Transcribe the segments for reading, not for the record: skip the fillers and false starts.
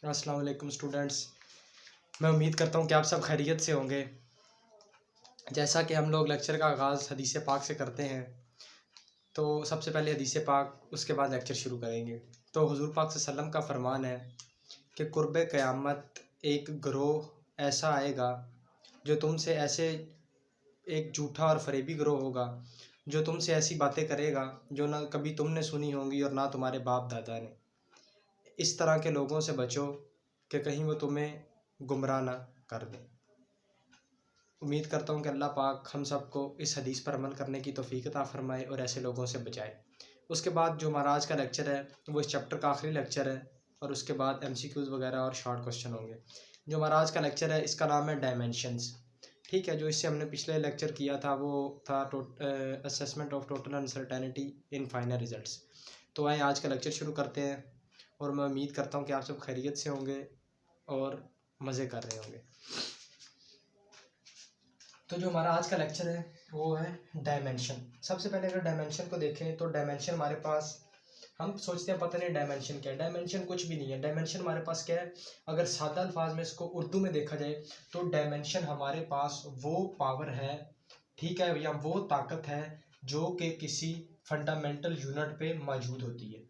अस्सलाम वालेकुम स्टूडेंट्स। मैं उम्मीद करता हूँ कि आप सब खैरियत से होंगे। जैसा कि हम लोग लेक्चर का आगाज़ हदीस पाक से करते हैं, तो सबसे पहले हदीस पाक, उसके बाद लेक्चर शुरू करेंगे। तो हुज़ूर पाक सल्लल्लाहु अलैहि वसल्लम का फ़रमान है कि कुर्ब क़यामत एक ग्रोह ऐसा आएगा जो तुमसे ऐसे एक झूठा और फरेबी ग्रोह होगा जो तुमसे ऐसी बातें करेगा जो ना कभी तुमने सुनी होंगी और ना तुम्हारे बाप दादा ने। इस तरह के लोगों से बचो कि कहीं वो तुम्हें गुमराह ना कर दें। उम्मीद करता हूँ कि अल्लाह पाक हम सबको इस हदीस पर अमल करने की तौफीक अता फ़रमाए और ऐसे लोगों से बचाए। उसके बाद जो हमारा आज का लेक्चर है वो इस चैप्टर का आखिरी लेक्चर है और उसके बाद MCQs वगैरह और शॉर्ट क्वेश्चन होंगे। जो हमारा आज का लेक्चर है इसका नाम है डायमेंशंस। ठीक है, जो इससे हमने पिछले लेक्चर किया था वो था assessment of total uncertainty in final results. तो आए आज का लेक्चर शुरू करते हैं और मैं उम्मीद करता हूँ कि आप सब खैरियत से होंगे और मज़े कर रहे होंगे। तो जो हमारा आज का लेक्चर है वो है डायमेंशन। सबसे पहले अगर डायमेंशन को देखें तो डायमेंशन हमारे पास, हम सोचते हैं पता नहीं डायमेंशन क्या है। डायमेंशन कुछ भी नहीं है। डायमेंशन हमारे पास क्या है, अगर सादा अल्फाज में इसको उर्दू में देखा जाए तो डायमेंशन हमारे पास वो पावर है, ठीक है, या वो ताकत है जो कि किसी फंडामेंटल यूनिट पे मौजूद होती है।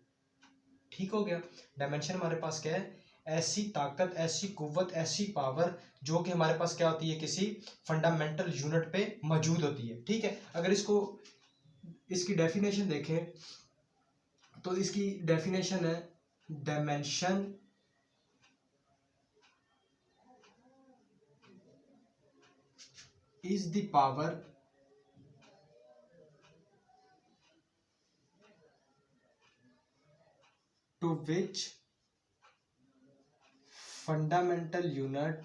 ठीक हो गया। डायमेंशन हमारे पास क्या है, ऐसी ताकत, ऐसी कुव्वत, ऐसी पावर जो कि हमारे पास क्या होती है, किसी फंडामेंटल यूनिट पे मौजूद होती है। ठीक है, अगर इसकी डेफिनेशन देखें तो इसकी डेफिनेशन है dimension is the power to which fundamental unit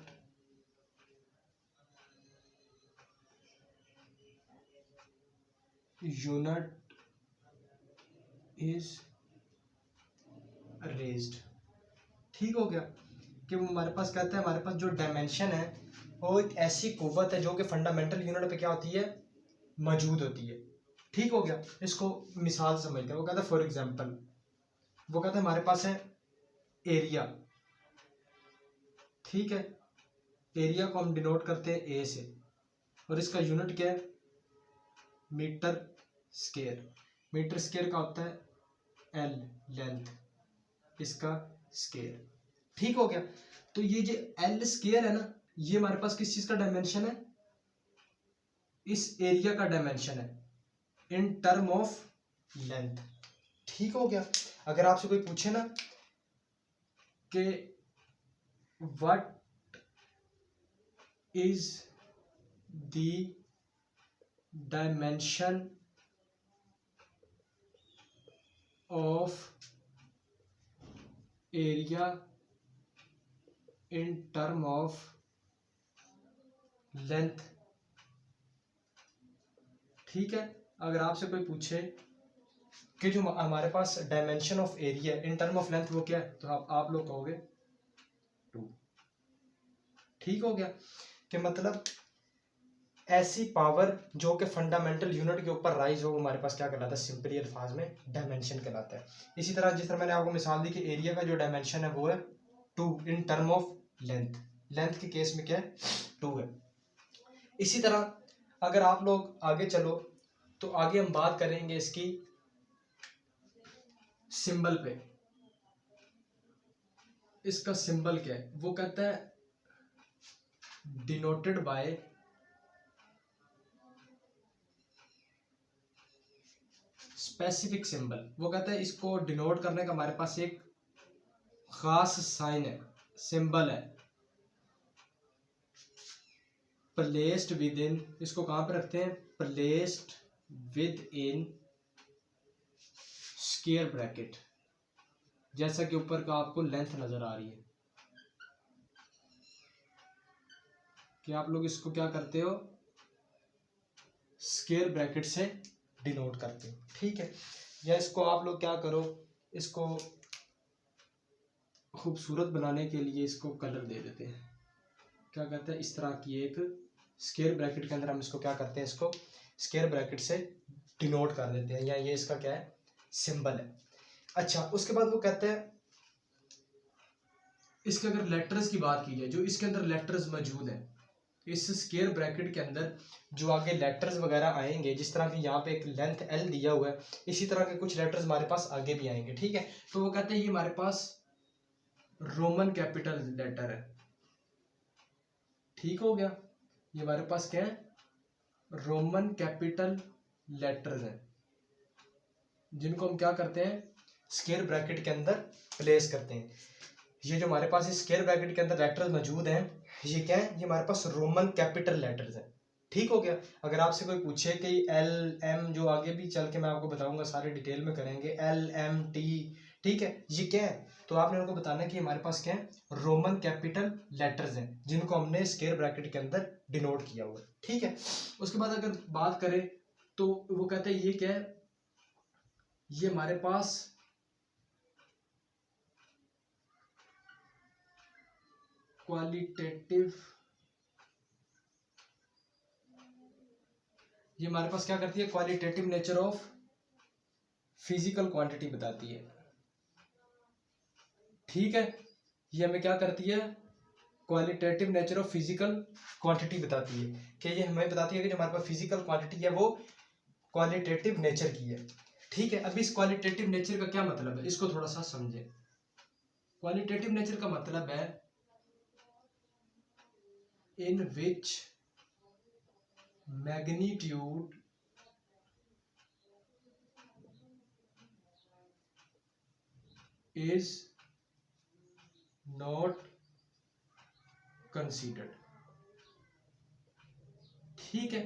is raised. ठीक हो गया कि वो हमारे पास कहता है, हमारे पास जो डायमेंशन है वो एक ऐसी कुव्वत है जो कि फंडामेंटल यूनिट पे क्या होती है, मौजूद होती है। ठीक हो गया। इसको मिसाल समझते हैं। वो कहता है फॉर एग्जांपल, वो कहता है हमारे पास है एरिया। ठीक है, एरिया को हम डिनोट करते हैं ए से और इसका यूनिट क्या है, मीटर स्क्वायर। मीटर स्क्वायर का होता है एल, लेंथ, इसका स्क्वायर। ठीक हो गया। तो ये जो एल स्क्वायर है ना, ये हमारे पास किस चीज का डायमेंशन है, इस एरिया का डायमेंशन है इन टर्म ऑफ लेंथ। ठीक हो गया। अगर आपसे कोई पूछे ना कि what is the dimension of area in term of length, ठीक है, अगर आपसे कोई पूछे कि जो हमारे पास dimension of area in term of length वो क्या है, तो आप लोग कहोगे 2। ठीक हो गया कि मतलब ऐसी पावर जो कि फंडामेंटल यूनिट के ऊपर राइज हो, हमारे पास क्या कहलाता है, सिंपली अल्फाज में डायमेंशन कहलाता है। इसी तरह जिस तरह मैंने आपको मिसाल दी कि एरिया का जो डायमेंशन है वो है 2 इन टर्म ऑफ लेंथ। लेंथ के केस में क्या है, 2 है। इसी तरह अगर आप लोग आगे चलो तो आगे हम बात करेंगे इसकी सिंबल पे। इसका सिंबल क्या है, वो कहता है डिनोटेड बाय स्पेसिफिक सिंबल। वो कहता है इसको डिनोट करने का हमारे पास एक खास साइन है, सिंबल है, प्लेस्ड विद इन। इसको कहां पे रखते हैं, placed with in square bracket, जैसा कि ऊपर का आपको लेंथ नजर आ रही है कि आप लोग इसको क्या करते हो, स्क्वायर ब्रैकेट से डिनोट करते हो। ठीक है, या इसको आप लोग क्या करो, इसको खूबसूरत बनाने के लिए इसको कलर दे देते हैं। क्या कहते हैं, इस तरह की एक स्क्वायर ब्रैकेट के अंदर हम इसको क्या करते हैं, इसको स्क्वायर ब्रैकेट से डिनोट कर देते हैं, या ये इसका क्या है, सिंबल है। अच्छा, उसके बाद वो कहते हैं इसके अगर लेटर्स की बात की जाए, जो इसके अंदर लेटर्स मौजूद हैं, इस स्क्वायर ब्रैकेट के अंदर जो आगे लेटर्स वगैरह आएंगे, जिस तरह की यहाँ पे एक लेंथ एल दिया हुआ है, इसी तरह के कुछ लेटर्स हमारे पास आगे भी आएंगे। ठीक है, तो वो कहते हैं ये हमारे पास रोमन कैपिटल लेटर है। ठीक हो गया, ये हमारे पास क्या है, रोमन कैपिटल लेटर्स हैं, जिनको हम क्या करते हैं, स्क्वायर ब्रैकेट के अंदर प्लेस करते हैं। ये जो हमारे पास स्क्वायर ब्रैकेट के अंदर लेटर्स मौजूद हैं, ये क्या है, ये हमारे पास रोमन कैपिटल लेटर्स हैं। ठीक हो गया। अगर आपसे कोई पूछे कि एल एम, जो आगे भी चल के मैं आपको बताऊंगा, सारे डिटेल में करेंगे, एल एम टी, ठीक है, ये क्या है, तो आपने उनको बताना है कि हमारे पास क्या है, रोमन कैपिटल लेटर्स हैं, जिनको हमने स्क्वायर ब्रैकेट के अंदर डिनोट किया हुआ है। ठीक है, उसके बाद अगर बात करें तो वो कहते हैं ये क्या है, ये हमारे पास क्वालिटेटिव, ये हमारे पास क्या करती है, qualitative nature of physical quantity बताती है। ठीक है, ये हमें क्या करती है, qualitative nature of physical quantity बताती है, कि ये हमें बताती है कि जो हमारे पास फिजिकल क्वांटिटी है वो क्वालिटेटिव नेचर की है। ठीक है, अभी इस क्वालिटेटिव नेचर का क्या मतलब है, इसको थोड़ा सा समझे। क्वालिटेटिव नेचर का मतलब है इन विच मैग्नीट्यूड इज नॉट कंसीडर्ड। ठीक है,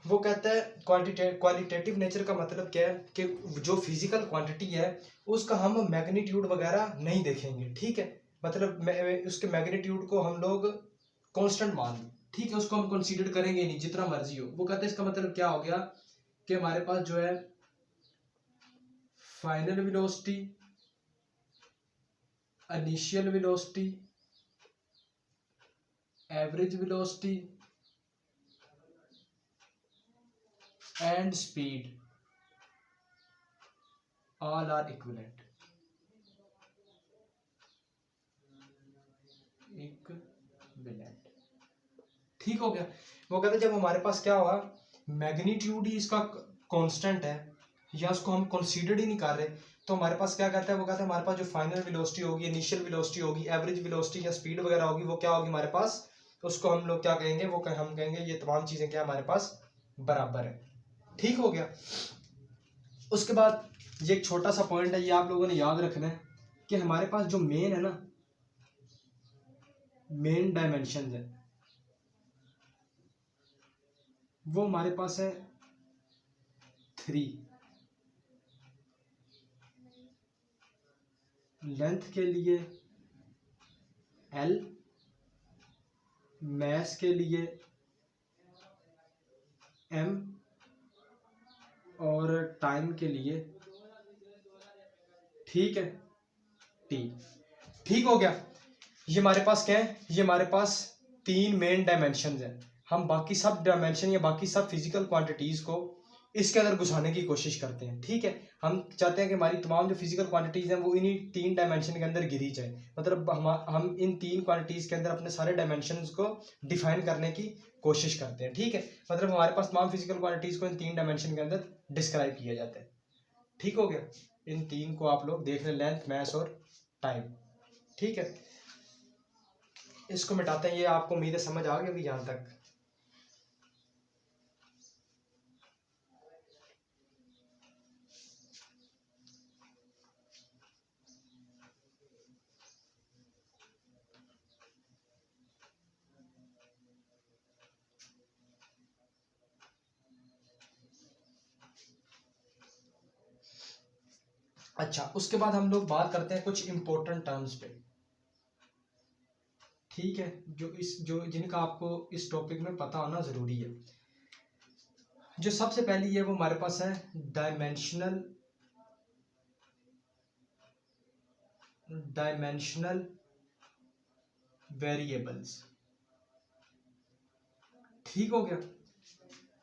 वो कहता है क्वालिटेटिव नेचर का मतलब क्या है, कि जो फिजिकल क्वांटिटी है उसका हम मैग्नीट्यूड वगैरह नहीं देखेंगे। ठीक है, मतलब उसके मैग्नीट्यूड को हम लोग कांस्टेंट मान लें। ठीक है, उसको हम कंसीडर करेंगे नहीं, जितना मर्जी हो। वो कहते हैं इसका मतलब क्या हो गया, कि हमारे पास जो है final velocity, initial velocity, average velocity and speed all are equivalent. ठीक हो गया। वो कहते हैं जब हमारे पास क्या हुआ, मैग्नीट्यूड ही इसका कांस्टेंट है, या उसको हम कंसीडर ही नहीं कर रहे, तो हमारे पास क्या कहता है, वो कहता है हमारे पास जो फाइनल वेलोसिटी होगी, इनिशियल वेलोसिटी होगी, एवरेज वेलोसिटी या स्पीड वगैरह होगी, वो क्या होगी हमारे पास, उसको हम लोग क्या कहेंगे, वो हम कहेंगे ये तमाम चीजें क्या हमारे पास बराबर है। ठीक हो गया। उसके बाद ये एक छोटा सा पॉइंट है, ये आप लोगों ने याद रखना है, कि हमारे पास जो मेन है ना, मेन डायमेंशन है, वो हमारे पास है 3। लेंथ के लिए L, मैस के लिए M, और टाइम के लिए, ठीक है, T। ठीक हो गया। ये हमारे पास क्या है, ये हमारे पास 3 मेन डायमेंशन हैं। हम बाकी सब डायमेंशन या बाकी सब फिजिकल क्वांटिटीज को इसके अंदर घुसाने की कोशिश करते हैं। ठीक है, हम चाहते हैं कि हमारी तमाम जो फिजिकल क्वांटिटीज हैं वो इन्हीं 3 डायमेंशन के अंदर गिरी जाए, मतलब हम इन 3 क्वांटिटीज के अंदर अपने सारे डायमेंशंस को डिफाइन करने की कोशिश करते हैं। ठीक है, मतलब हमारे पास तमाम फिजिकल क्वांटिटीज को इन 3 डायमेंशन के अंदर डिस्क्राइब किया जाता है। ठीक हो गया, इन 3 को आप लोग देख लें, लेंथ, मैस और टाइम। ठीक है, इसको मिटाते हैं। ये आपको उम्मीद है समझ आ गई होगी यहाँ तक। अच्छा, उसके बाद हम लोग बात करते हैं कुछ इंपॉर्टेंट टर्म्स पे। ठीक है, जो जिनका आपको इस टॉपिक में पता होना जरूरी है। जो सबसे पहली है वो हमारे पास है डायमेंशनल वेरिएबल्स। ठीक हो गया,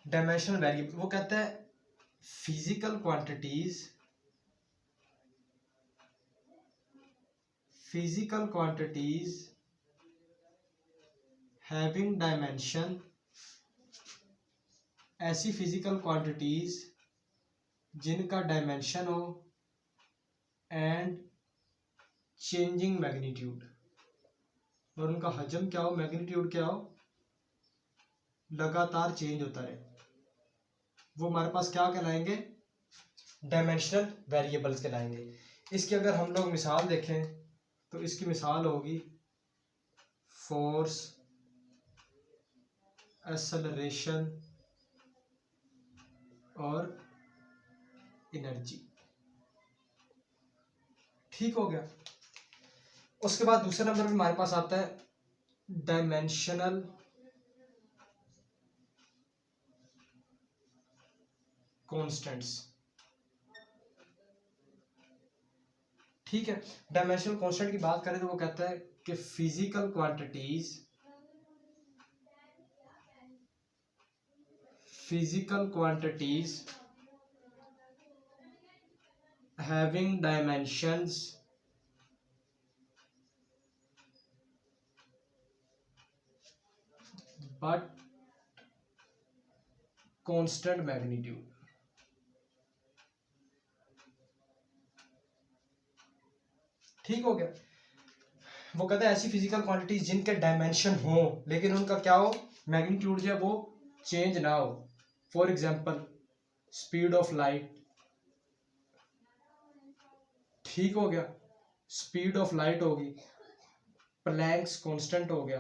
डायमेंशनल वेरिएबल, वो कहता है physical quantities having dimension, ऐसी फिजिकल क्वांटिटीज जिनका डायमेंशन हो एंड चेंजिंग मैग्नीट्यूड, और उनका हजम क्या हो, मैग्नीट्यूड क्या हो, लगातार चेंज होता रहे, वो हमारे पास क्या कहलाएंगे, डायमेंशनल वेरिएबल्स कहलाएंगे। इसकी अगर हम लोग मिसाल देखें तो इसकी मिसाल होगी फोर्स, एक्सेलरेशन और एनर्जी। ठीक हो गया। उसके बाद दूसरे नंबर पे हमारे पास आता है डायमेंशनल कॉन्स्टेंट्स। ठीक है, डायमेंशनल कांस्टेंट की बात करें तो वो कहता है कि physical quantities having dimensions but constant magnitude. ठीक हो गया। वो कहता है ऐसी फिजिकल क्वांटिटीज जिनके डायमेंशन हो लेकिन उनका क्या हो, मैग्नीट्यूड जो है वो चेंज ना हो। For example speed of light. ठीक हो गया, स्पीड ऑफ लाइट होगी, प्लैंक्स कांस्टेंट हो गया।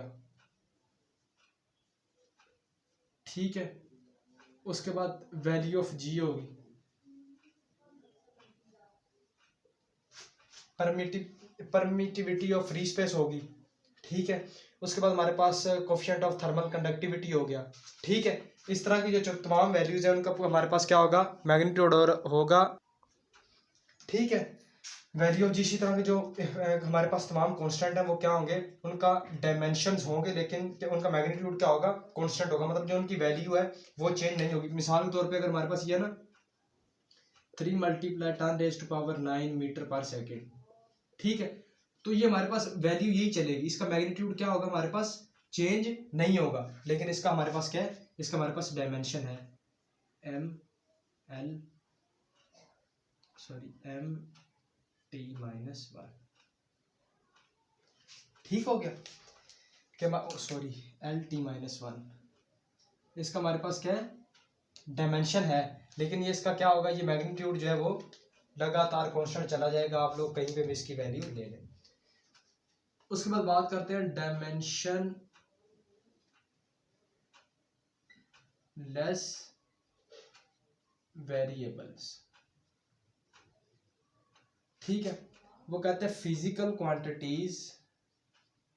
ठीक है, उसके बाद वैल्यू ऑफ जी होगी, परमिटिविटी ऑफ फ्री स्पेस होगी। ठीक है, उसके बाद हमारे पास कोफिशिएंट ऑफ थर्मल कंडक्टिविटी हो गया। ठीक है, इस तरह की जो तमाम वैल्यूज है उनका हमारे पास क्या होगा, मैग्नीट्यूड और होगा। ठीक है, वैल्यू ऑफ जी, इसी तरह के जो हमारे पास तमाम कांस्टेंट है वो क्या होंगे, उनका डायमेंशंस होंगे लेकिन उनका मैग्नीट्यूड क्या होगा, कांस्टेंट होगा। मतलब जो उनकी वैल्यू है वो चेंज नहीं होगी। मिसाल के तौर पे अगर हमारे पास ये है ना 3 × 10⁹ मीटर पर सेकेंड। ठीक है, तो ये हमारे पास वैल्यू यही चलेगी, इसका मैग्नीट्यूड क्या होगा, हमारे पास चेंज नहीं होगा। लेकिन इसका हमारे पास क्या है, इसका हमारे पास डायमेंशन है m/t-1। ठीक हो गया, Lt-1। इसका हमारे पास क्या है, डायमेंशन है, लेकिन ये इसका क्या होगा, ये मैग्नीट्यूड जो है वो लगातार कांस्टेंट चला जाएगा। आप लोग कहीं पे भी इसकी वैल्यू ले लें। उसके बाद बात करते हैं डायमेंशन लेस वेरिएबल्स। ठीक है, वो कहते हैं फिजिकल क्वांटिटीज,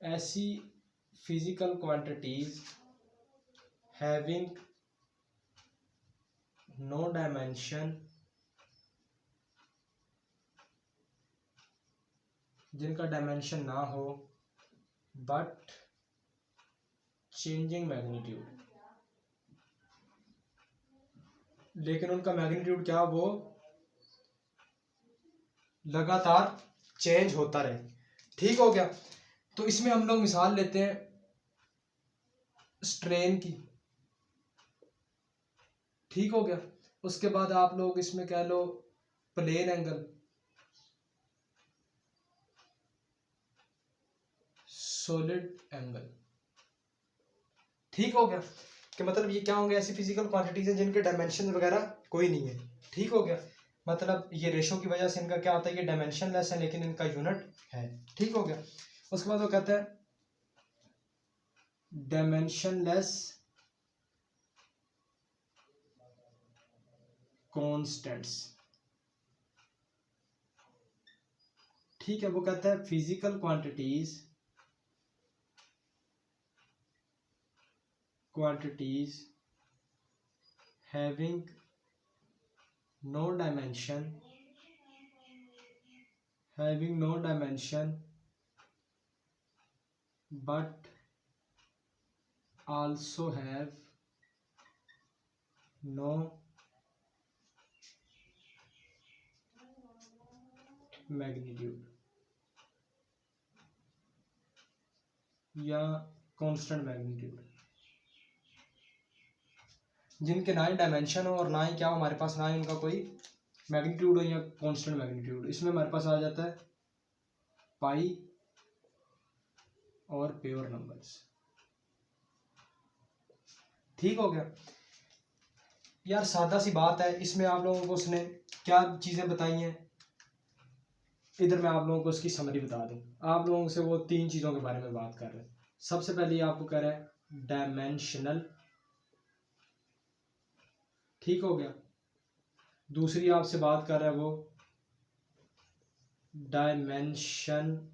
ऐसी physical quantities having no dimension, जिनका डायमेंशन ना हो बट चेंजिंग मैग्नीट्यूड, लेकिन उनका मैग्नीट्यूड क्या, वो लगातार चेंज होता रहे। ठीक हो गया। तो इसमें हम लोग मिसाल लेते हैं स्ट्रेन की। ठीक हो गया, उसके बाद आप लोग इसमें कह लो प्लेन एंगल, सॉलिड एंगल। ठीक हो गया, कि मतलब ये क्या होंगे, ऐसी फिजिकल क्वांटिटीज हैं जिनके डायमेंशन वगैरह कोई नहीं है। ठीक हो गया, मतलब ये रेशो की वजह से इनका क्या होता है, ये डायमेंशन लेस है लेकिन इनका यूनिट है। ठीक हो गया। उसके बाद वो कहते हैं डायमेंशन लेस कॉन्स्टेंट्स। ठीक है, वो कहता है physical quantities having no dimension but also have no magnitude। या कांस्टेंट मैग्नीट्यूड, जिनके ना ही डायमेंशन हो और ना ही क्या हो हमारे पास, ना ही उनका कोई मैग्नीट्यूड हो या कांस्टेंट मैग्नीट्यूड। इसमें हमारे पास आ जाता है पाई और प्योर नंबर्स। ठीक हो गया यार, सादा सी बात है। इसमें आप लोगों को उसने क्या चीज़ें बताई हैं, इधर मैं आप लोगों को उसकी समरी बता दूं। आप लोगों से वो 3 चीज़ों के बारे में बात कर रहे हैं। सबसे पहले आपको कह रहा है डायमेंशनल, ठीक हो गया। दूसरी आपसे बात कर रहा है वो डायमेंशन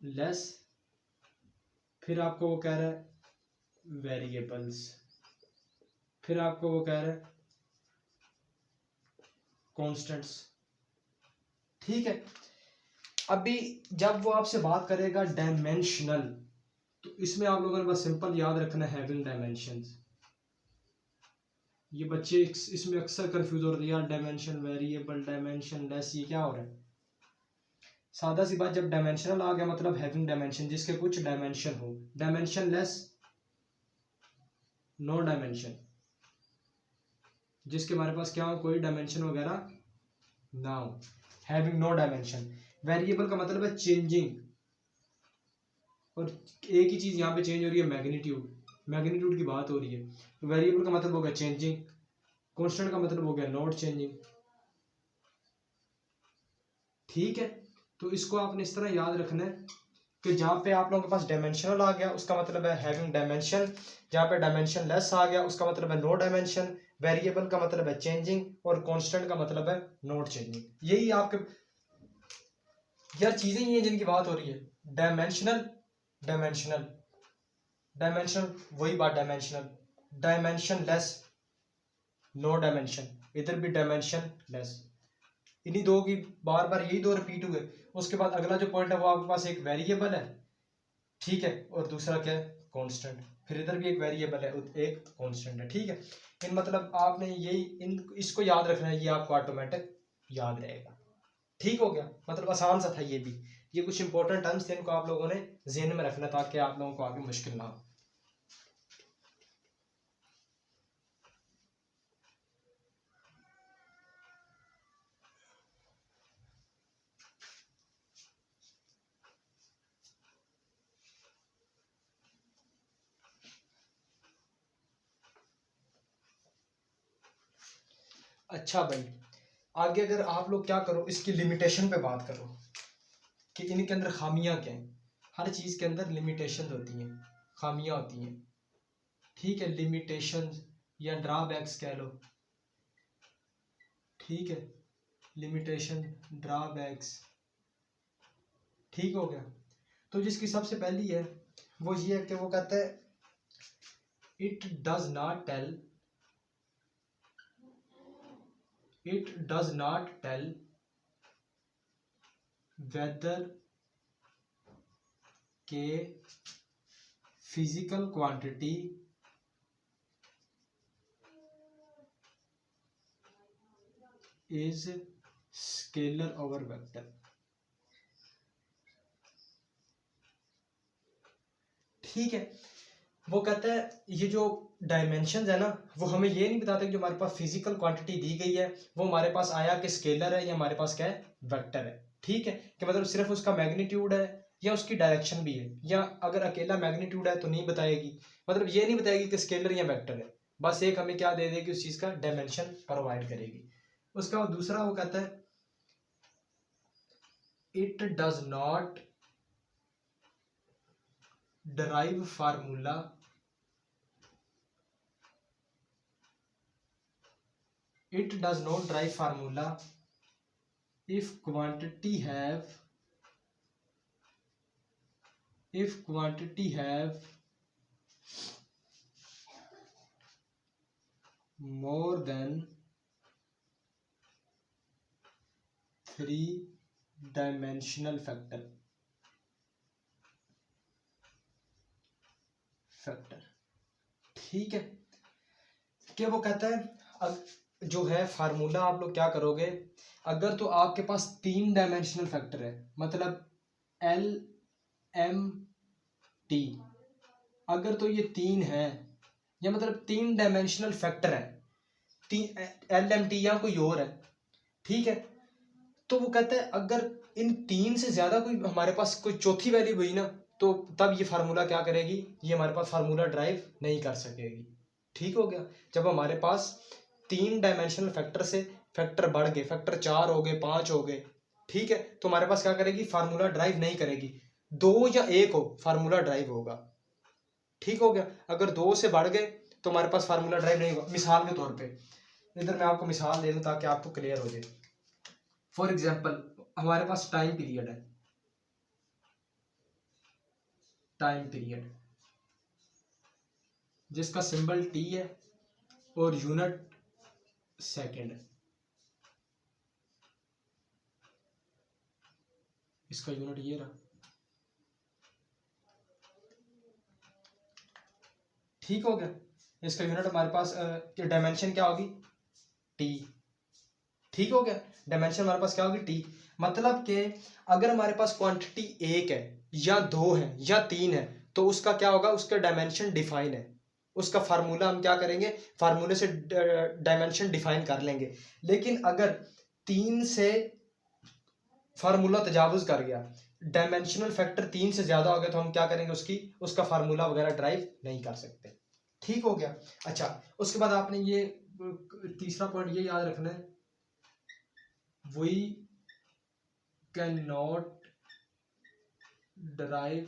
लेस, फिर आपको वो कह रहा है वेरिएबल्स, फिर आपको वो कह रहा है कॉन्स्टेंट्स। ठीक है, अभी जब वो आपसे बात करेगा डायमेंशनल, तो इसमें आप लोगों ने बस सिंपल याद रखना है हैविंग डायमेंशंस। ये बच्चे इसमें अक्सर कंफ्यूज हो रहे हैं यार, डायमेंशन वेरिएबल, डायमेंशन लेस, ये क्या हो रहा है। सादा सी बात, जब डायमेंशनल आ गया मतलब हैविंग डायमेंशन, जिसके कुछ डायमेंशन हो। डायमेंशन लेस नो डायमेंशन, जिसके हमारे पास क्या हो, कोई डायमेंशन वगैरह ना हो। Having no dimension. वेरिएबल का मतलब है चेंजिंग, और एक ही चीज यहाँ पे चेंज हो रही है, मैग्नीट्यूड। मैग्नीट्यूड की बात हो रही है, तो वेरिएबल का मतलब हो गया चेंजिंग, कांस्टेंट का मतलब हो गया नॉट चेंजिंग। ठीक है, तो इसको आपने इस तरह याद रखना है कि जहाँ पे आप लोगों के पास डायमेंशनल आ गया उसका मतलब है हैविंग डायमेंशन, जहाँ पे डायमेंशन लेस आ गया उसका मतलब है नो डायमेंशन, वेरिएबल का मतलब है चेंजिंग, और कांस्टेंट का मतलब है नॉट चेंजिंग। यही आपके यार चीजें ही हैं जिनकी बात हो रही है। डायमेंशनल, डायमेंशनल, डायमेंशनल, वही बात dimensional, dimensionless no dimension, इधर भी डायमेंशन लेस। इन्हीं दो की बार बार यही दो रिपीट हुए। उसके बाद अगला जो पॉइंट है वो आपके पास एक वेरिएबल है, ठीक है, और दूसरा क्या है, कांस्टेंट। फिर इधर भी एक वेरिएबल है, एक कांस्टेंट है। ठीक है, इन मतलब आपने यही इसको याद रखना है, ये आपको ऑटोमेटिक याद रहेगा। ठीक हो गया, मतलब आसान सा था ये भी। ये कुछ इंपॉर्टेंट टर्म्स थे, इनको आप लोगों ने ज़हन में रखना ताकि आप लोगों को आगे मुश्किल ना हो। अच्छा भाई, आगे अगर आप लोग क्या करो, इसकी लिमिटेशन पे बात करो कि इनके अंदर खामियां क्या हैं। हर चीज़ के अंदर लिमिटेशन होती हैं, खामियां होती हैं। ठीक है, लिमिटेशन या ड्रॉबैक्स कह लो। ठीक है, लिमिटेशन, ड्रॉबैक्स। ठीक हो गया, तो जिसकी सबसे पहली है वो ये है कि वो कहता है it does not tell, it does not tell whether के physical quantity is scalar over vector. ठीक है, वो कहता है ये जो डायमेंशंस है ना, वो हमें ये नहीं बताते कि जो हमारे पास फिजिकल क्वांटिटी दी गई है वो हमारे पास आया कि स्केलर है या हमारे पास क्या है, वेक्टर है। ठीक है, कि मतलब सिर्फ उसका मैग्नीट्यूड है या उसकी डायरेक्शन भी है, या अगर अकेला मैग्नीट्यूड है तो नहीं बताएगी, मतलब ये नहीं बताएगी कि स्केलर या वेक्टर है। बस एक हमें क्या दे देगी, उस चीज़ का डायमेंशन प्रोवाइड करेगी। उसका बाद दूसरा वो कहता है it does not derive formula it does not derive formula if quantity have more than 3-dimensional factor। ठीक है, क्या वो कहता है अब जो है फार्मूला आप लोग क्या करोगे, अगर तो आपके पास 3 डायमेंशनल फैक्टर है, मतलब LMT, अगर तो ये 3 है, या मतलब 3 डायमेंशनल फैक्टर है, LMT या कोई और है, ठीक है, तो वो कहता है अगर इन 3 से ज्यादा कोई हमारे पास कोई चौथी वैल्यू हुई ना, तो तब ये फार्मूला क्या करेगी, ये हमारे पास फार्मूला ड्राइव नहीं कर सकेगी। ठीक हो गया। जब हमारे पास 3 डायमेंशनल फैक्टर से फैक्टर बढ़ गए, फैक्टर 4 हो गए, 5 हो गए, ठीक है, तो हमारे पास क्या करेगी, फार्मूला ड्राइव नहीं करेगी। 2 या 1 हो, फार्मूला ड्राइव होगा। ठीक हो गया। अगर 2 से बढ़ गए तो हमारे पास फार्मूला ड्राइव नहीं होगा। मिसाल के तौर पे इधर मैं आपको मिसाल दे दूं ताकि आपको क्लियर हो जाए। फॉर एग्जाम्पल हमारे पास टाइम पीरियड है, टाइम पीरियड जिसका सिंबल टी है और यूनिट सेकंड है। इसका यूनिट ये रहा। ठीक हो गया। इसका यूनिट हमारे पास डायमेंशन क्या होगी, टी। ठीक हो गया। डायमेंशन हमारे पास क्या होगी, टी। मतलब कि अगर हमारे पास क्वांटिटी 1 है या 2 है या 3 है तो उसका क्या होगा, उसका डायमेंशन डिफाइन है, उसका फार्मूला हम क्या करेंगे, फार्मूले से डायमेंशन डिफाइन कर लेंगे। लेकिन अगर 3 से फार्मूला तजावुज कर गया, डायमेंशनल फैक्टर 3 से ज्यादा हो गया, तो हम क्या करेंगे, उसका फार्मूला वगैरह ड्राइव नहीं कर सकते। ठीक हो गया। अच्छा, उसके बाद आपने ये तीसरा पॉइंट ये याद रखना है, we can not derive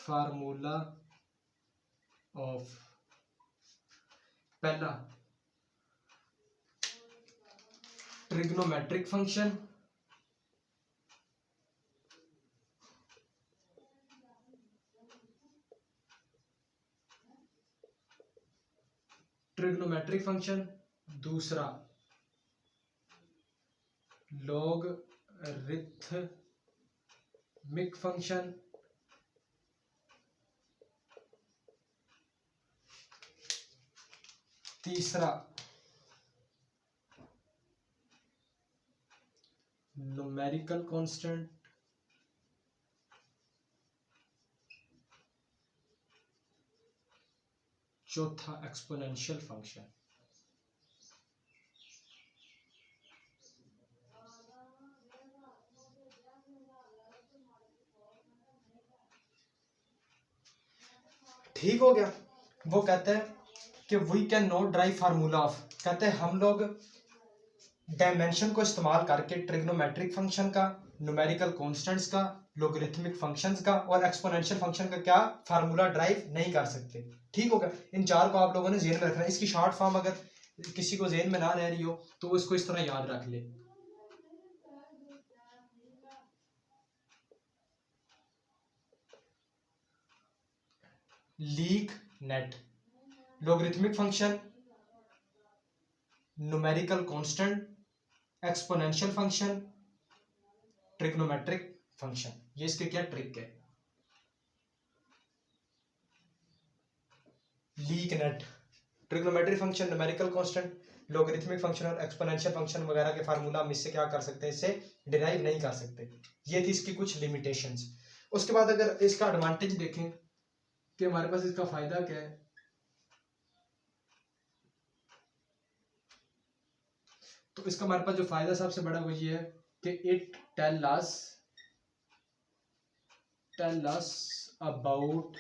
formula of, पहला ट्रिग्नोमेट्रिक फंक्शन, ट्रिग्नोमेट्रिक फंक्शन, दूसरा लॉगरिथमिक फंक्शन, तीसरा न्यूमेरिकल कांस्टेंट, चौथा एक्सपोनेंशियल फंक्शन। ठीक हो गया। वो कहते हैं कि we can not derive formula of, कहते हैं हम लोग डायमेंशन को इस्तेमाल करके ट्रिग्नोमेट्रिक फंक्शन का, न्यूमेरिकल कांस्टेंट्स का, लॉगरिथमिक फंक्शंस का और एक्सपोनेंशियल फंक्शन का क्या फार्मूला ड्राइव नहीं कर सकते। ठीक हो गया। इन 4 को आप लोगों ने जेहन में रखना है। इसकी शॉर्ट फॉर्म अगर किसी को जेहन में ना रह रही हो तो इसको इस तरह याद रख ले, leak net, logarithmic function, numerical constant, exponential function, trigonometric function. ये इसके क्या ट्रिक है, leak net, trigonometric function, numerical constant, logarithmic function और एक्सपोनेंशियल फंक्शन वगैरह के फार्मूला हम इससे क्या कर सकते हैं, इससे डिराइव नहीं कर सकते। ये थी इसकी कुछ लिमिटेशंस। उसके बाद अगर इसका एडवांटेज देखें कि हमारे पास इसका फायदा क्या है, तो इसका हमारे पास जो फायदा सबसे बड़ा वो ये है कि it tell us about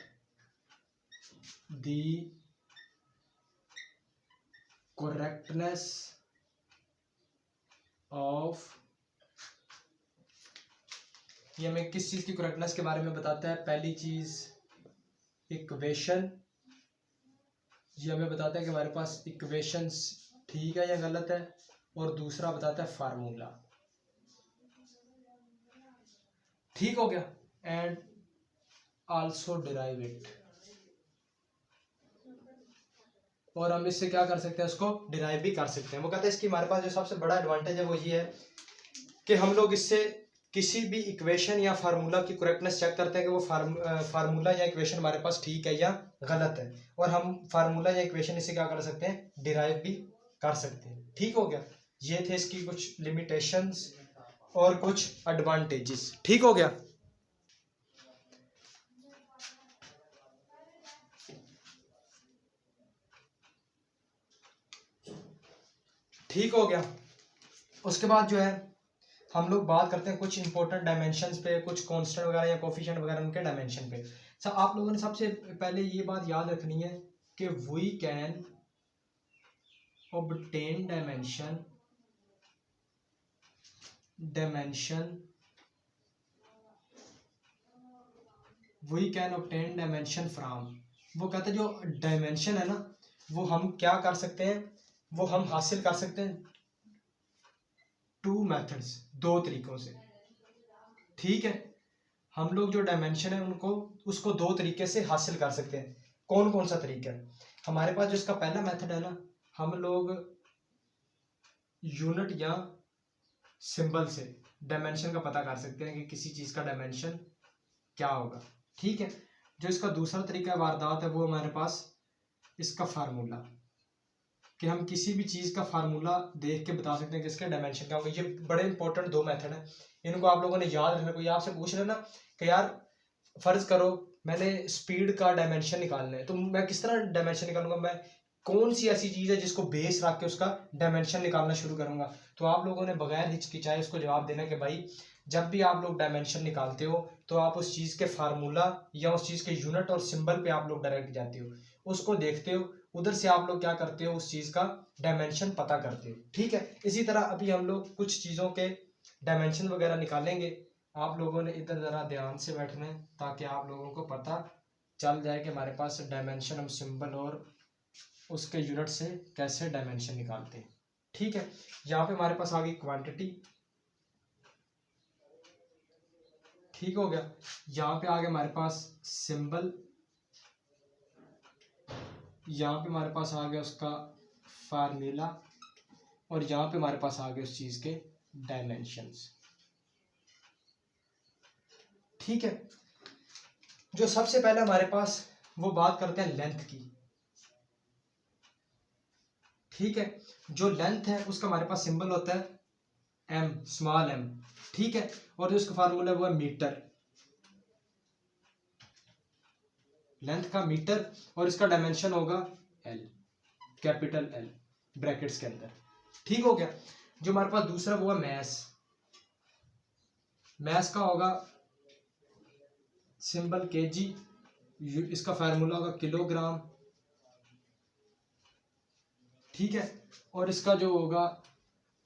the correctness of, ये हमें किस चीज की करेक्टनेस के बारे में बताता है। पहली चीज इक्वेशन, ये हमें बताता है कि हमारे पास इक्वेशंस ठीक है या गलत है, और दूसरा बताता है फार्मूला। ठीक हो गया। एंड आल्सो डिराइव इट, और हम इससे क्या कर सकते हैं, उसको डिराइव भी कर सकते हैं। वो कहते हैं इसकी हमारे पास जो सबसे बड़ा एडवांटेज है वो ये है कि हम लोग इससे किसी भी इक्वेशन या फार्मूला की करेक्टनेस चेक करते हैं कि वो फार्मूला या इक्वेशन हमारे पास ठीक है या गलत है, और हम फार्मूला या इक्वेशन इससे क्या कर सकते हैं, डिराइव भी कर सकते हैं। ठीक हो गया। ये थे इसकी कुछ लिमिटेशंस और कुछ एडवांटेजेस। ठीक हो गया। ठीक हो गया। उसके बाद जो है हम लोग बात करते हैं कुछ इंपॉर्टेंट डायमेंशंस पे, कुछ कांस्टेंट वगैरह या कोफिशिएंट वगैरह उनके डायमेंशन पे। सर आप लोगों ने सबसे पहले ये बात याद रखनी है कि we can obtain dimension we can obtain dimension from, वो कहते हैं जो डायमेंशन है ना वो हम क्या कर सकते हैं, वो हम हासिल कर सकते हैं टू मेथड्स, दो तरीकों से। ठीक है, हम लोग जो डायमेंशन है उनको उसको दो तरीके से हासिल कर सकते हैं। कौन कौन सा तरीका है हमारे पास? जो इसका पहला मेथड है ना, हम लोग यूनिट या सिंबल से डायमेंशन का पता कर सकते हैं कि किसी चीज का डायमेंशन क्या होगा। ठीक है, जो इसका दूसरा तरीका वारदात है वो हमारे पास इसका फार्मूला, कि हम किसी भी चीज का फार्मूला देख के बता सकते हैं कि इसके डायमेंशन क्या होगा। ये बड़े इंपॉर्टेंट दो मेथड है, इनको आप लोगों ने याद रखना। कोई आपसे पूछ रहे ना कि यार फर्ज करो मैंने स्पीड का डायमेंशन निकालना है, तो मैं किस तरह डायमेंशन निकालूंगा, मैं कौन सी ऐसी चीज है जिसको बेस रख के उसका डायमेंशन निकालना शुरू करूंगा? तो आप लोगों ने बगैर हिचकिचाए उसको जवाब देना कि भाई जब भी आप लोग डायमेंशन निकालते हो तो आप उस चीज के फार्मूला या उस चीज के यूनिट और सिंबल पे आप लोग डायरेक्ट जाते हो, उसको देखते हो, उधर से आप लोग क्या करते हो, उस चीज का डायमेंशन पता करते हो। ठीक है, इसी तरह अभी हम लोग कुछ चीजों के डायमेंशन वगैरह निकालेंगे। आप लोगों ने इधर जरा ध्यान से बैठना है ताकि आप लोगों को पता चल जाए कि हमारे पास डायमेंशन हम सिंबल और उसके यूनिट से कैसे डायमेंशन निकालते हैं। ठीक है, यहाँ पे हमारे पास आ गई क्वांटिटी। ठीक हो गया, यहाँ पे आ गया हमारे पास सिंबल, यहाँ पे हमारे पास आ गया उसका फार्मूला, और यहाँ पे हमारे पास आ गए उस चीज के डायमेंशंस। ठीक है, जो सबसे पहले हमारे पास वो बात करते हैं लेंथ की। ठीक है, जो लेंथ है उसका हमारे पास सिंबल होता है एम, स्मॉल एम। ठीक है, और जो उसका फार्मूला है वो है मीटर, लेंथ का मीटर, और इसका डायमेंशन होगा एल, कैपिटल एल ब्रैकेट्स के अंदर। ठीक हो गया, जो हमारे पास दूसरा वो है मैस, मैस का होगा सिंबल केजी, इसका फार्मूला होगा किलोग्राम। ठीक है, और इसका जो होगा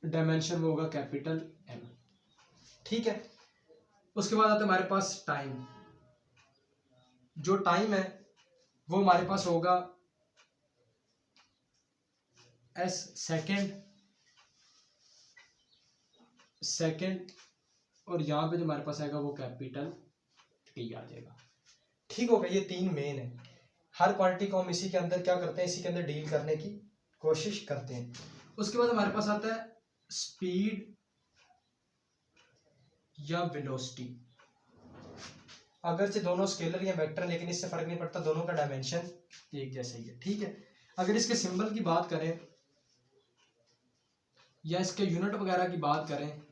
डायमेंशन वो होगा कैपिटल एम। ठीक है, उसके बाद आता है हमारे पास टाइम। जो टाइम है वो हमारे पास होगा एस, सेकेंड, और यहां पे जो हमारे पास आएगा वो कैपिटल टी आ जाएगा। ठीक होगा, ये तीन मेन है। हर क्वांटिटी को हम इसी के अंदर क्या करते हैं, इसी के अंदर डील करने की कोशिश करते हैं। उसके बाद हमारे पास आता है स्पीड या वेलोसिटी। अगर से दोनों स्केलर या वेक्टर, लेकिन इससे फर्क नहीं पड़ता, दोनों का डायमेंशन एक जैसा ही है। ठीक है, अगर इसके सिंबल की बात करें या इसके यूनिट वगैरह की बात करें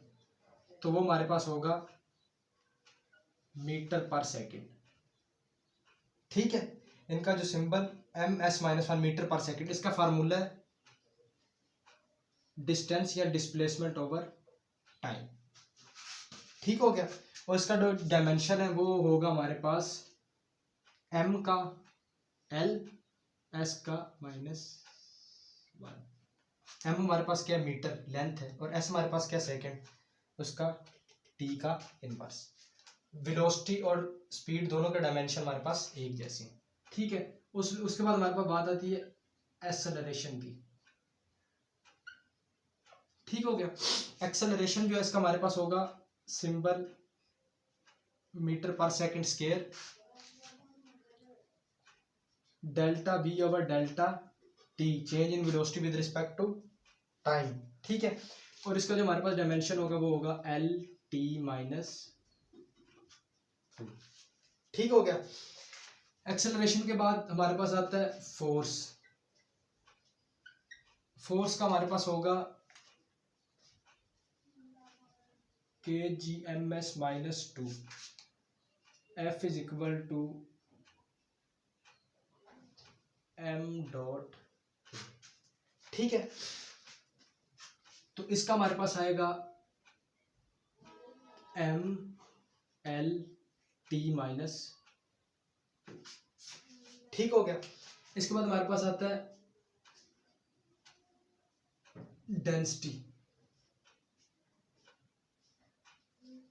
तो वो हमारे पास होगा मीटर पर सेकेंड। ठीक है, इनका जो symbol M S minus one metre पर सेकेंड, इसका फार्मूला है डिस्टेंस या डिस्प्लेसमेंट ओवर टाइम। ठीक हो गया, और इसका जो डायमेंशन है वो होगा हमारे पास एम का एल, एस का माइनस वन। एम हमारे पास क्या मीटर लेंथ है, और एस हमारे पास क्या सेकेंड, उसका टी का इनवर्स। वेलोसिटी और स्पीड दोनों के डायमेंशन हमारे पास एक जैसे हैं। ठीक है, उसके बाद हमारे पास बात आती है एक्सेलरेशन की। ठीक हो गया, एक्सेलरेशन जो है इसका हमारे पास होगा सिंबल मीटर पर second square, delta V over delta T, change in velocity with respect to time. ठीक है, और इसका जो हमारे पास डायमेंशन होगा वो होगा एल टी माइनस टू। ठीक हो गया, एक्सेलरेशन के बाद हमारे पास आता है फोर्स। फोर्स का हमारे पास होगा kgms minus 2 F is equal to m dot, ठीक है। तो इसका हमारे पास आएगा m l t माइनस, ठीक हो गया। इसके बाद हमारे पास आता है डेंसिटी,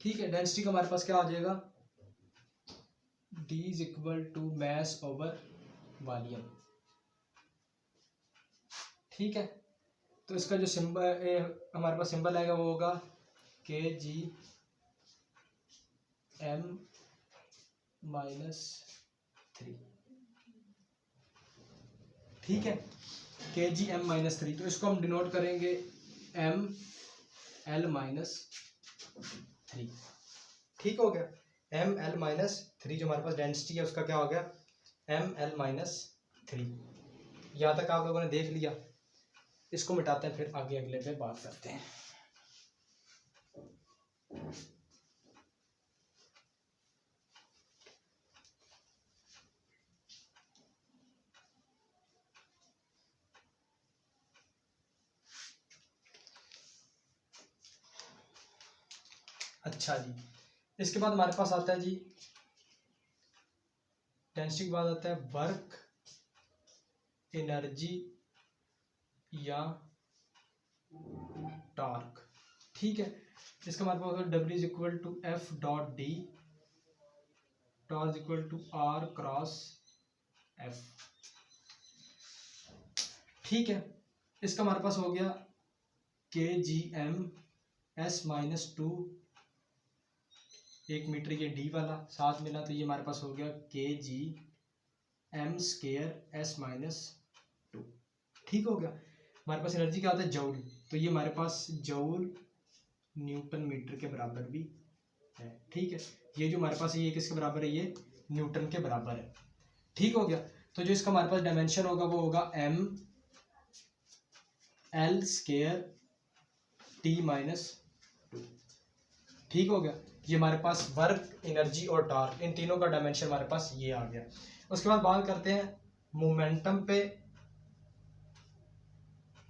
ठीक है। डेंसिटी का हमारे पास क्या आ जाएगा, d is equal to mass over volume, ठीक है। तो इसका जो सिंबल हमारे पास सिंबल आएगा वो होगा kg m -3, ठीक है, kg m -3। तो इसको हम डिनोट करेंगे m l -3, ठीक हो गया। m l -3 जो हमारे पास डेंसिटी है उसका क्या हो गया, m l -3। यहाँ तक आप लोगों ने देख लिया। इसको मिटाते हैं, फिर आगे अगले पे बात करते हैं। अच्छा जी, इसके बाद हमारे पास आता है जी डेंसिटी के बाद आता है वर्क एनर्जी या टॉर्क, ठीक है। इसका हमारे पास W is equal to F dot D, torque is equal to R cross F, ठीक है। इसका हमारे पास हो गया kgm s -2, 1 मीटर ये डी वाला साथ मिला, तो ये हमारे पास हो गया kgm स्क्वायर s -2, ठीक हो गया। हमारे पास एनर्जी क्या होता है, जूल, तो ये हमारे पास जूल न्यूटन मीटर के बराबर भी है, ठीक है। ये जो हमारे पास ये किसके बराबर है, ये न्यूटन के बराबर है, ठीक हो गया। तो जो इसका हमारे पास डायमेंशन होगा वो होगा m l स्क्वायर t -2, ठीक हो गया। ये हमारे पास वर्क, एनर्जी और टॉर्क, इन तीनों का डायमेंशन हमारे पास ये आ गया। उसके बाद बात करते हैं मोमेंटम पे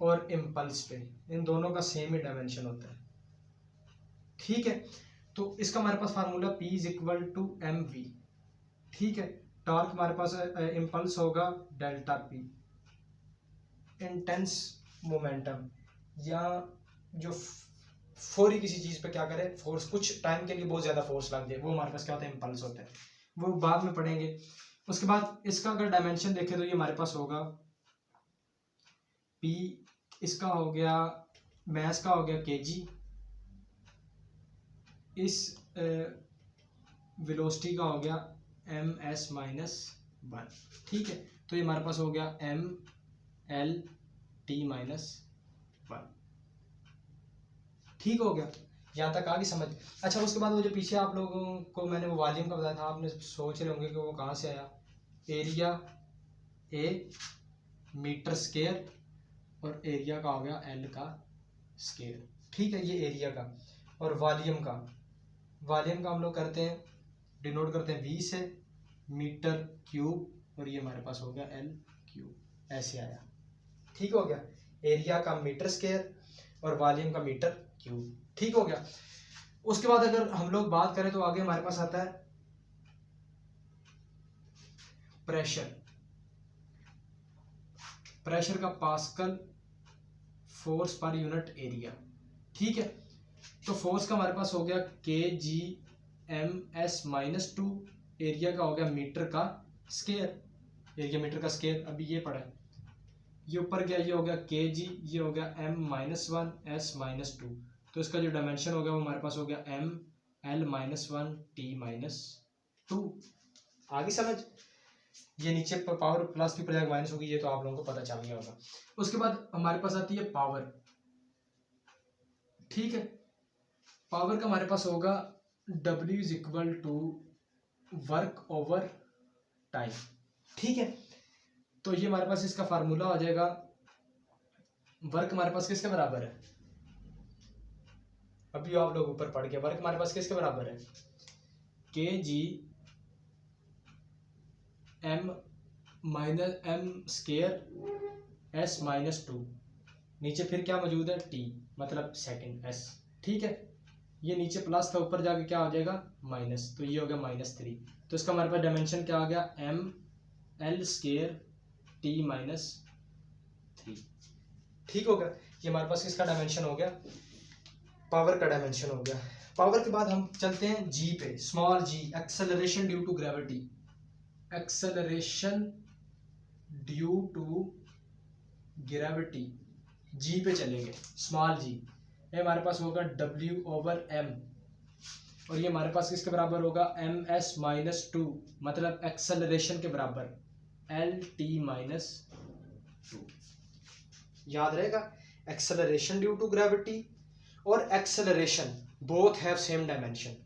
और इम्पल्स पे, इन दोनों का सेम ही डायमेंशन होता है, ठीक है। तो इसका हमारे पास formula P is equal to mv, ठीक है। टॉर्क हमारे पास इम्पल्स होगा डेल्टा P। इंटेंस मोमेंटम या जो फौरी किसी चीज़ पे क्या करे फोर्स, कुछ टाइम के लिए बहुत ज़्यादा फोर्स लग जाए, वो हमारे पास क्या होता है, इम्पल्स होता है, वो बाद में पढ़ेंगे। उसके बाद इसका अगर डायमेंशन देखें तो ये हमारे पास होगा P, इसका हो गया मैस का हो गया kg, इस वेलोसिटी का हो गया ms -1, ठीक है। तो ये हमारे पास हो गया m l t -1, ठीक हो गया। यहाँ तक आ गई समझ। अच्छा, उसके बाद वो जो पीछे आप लोगों को मैंने वो वॉल्यूम का बताया था, आपने सोच रहे होंगे कि वो कहाँ से आया, एरिया ए मीटर स्क्वायर और एरिया का हो गया एल का स्क्वायर, ठीक है। ये एरिया का, और वॉल्यूम का हम लोग करते हैं, डिनोट करते हैं वी से, मीटर क्यूब, और ये हमारे पास हो गया एल क्यूब, ऐसे आया, ठीक हो गया। एरिया का मीटर स्क्वायर और वॉल्यूम का मीटर क्यूब, ठीक हो गया। उसके बाद अगर हम लोग बात करें तो आगे हमारे पास आता है प्रेशर का pascal force per unit area, ठीक है। तो फोर्स का हमारे पास हो गया kgms -2, एरिया का हो गया मीटर का स्क्वायर, एरिया मीटर का स्क्वायर, अभी ये पढ़ा है, ये ऊपर गया, ये हो गया kg, ये हो गया m -1 s -2, तो इसका जो डायमेंशन हो गया वो हमारे पास हो गया m l -1 t -2, आगे समझ। ये नीचे पावर प्लस की प्रजाक माइनस होगी, ये तो आप लोगों को पता चल गया होगा। उसके बाद हमारे पास आती है पावर, ठीक है। पावर का हमारे पास होगा W is equal to work over time, ठीक है। तो ये हमारे पास इसका फार्मूला हो जाएगा, वर्क हमारे पास किसके बराबर है, अभी आप लोग ऊपर पढ़ के वर्क हमारे पास किसके बराबर है, के G M minus M square S minus two, नीचे फिर क्या मौजूद है, टी मतलब सेकेंड एस। ठीक है, ये नीचे प्लस था, ऊपर जाके क्या हो जाएगा माइनस, तो ये हो गया -3। तो इसका हमारे पास डायमेंशन क्या आ गया, M L square T minus 3। ठीक हो गया, ये हमारे पास किसका डायमेंशन हो गया, पावर का डायमेंशन हो गया। पावर के बाद हम चलते हैं जी पे, small G, acceleration due to gravity. Acceleration due to gravity, G पे चलेंगे, स्मॉल जी। ये हमारे पास होगा W/m, और ये हमारे पास किसके बराबर होगा, ms-2, मतलब एक्सेलरेशन के बराबर LT-2। याद रहेगा, एक्सेलरेशन ड्यू टू ग्रेविटी और acceleration both have same dimension.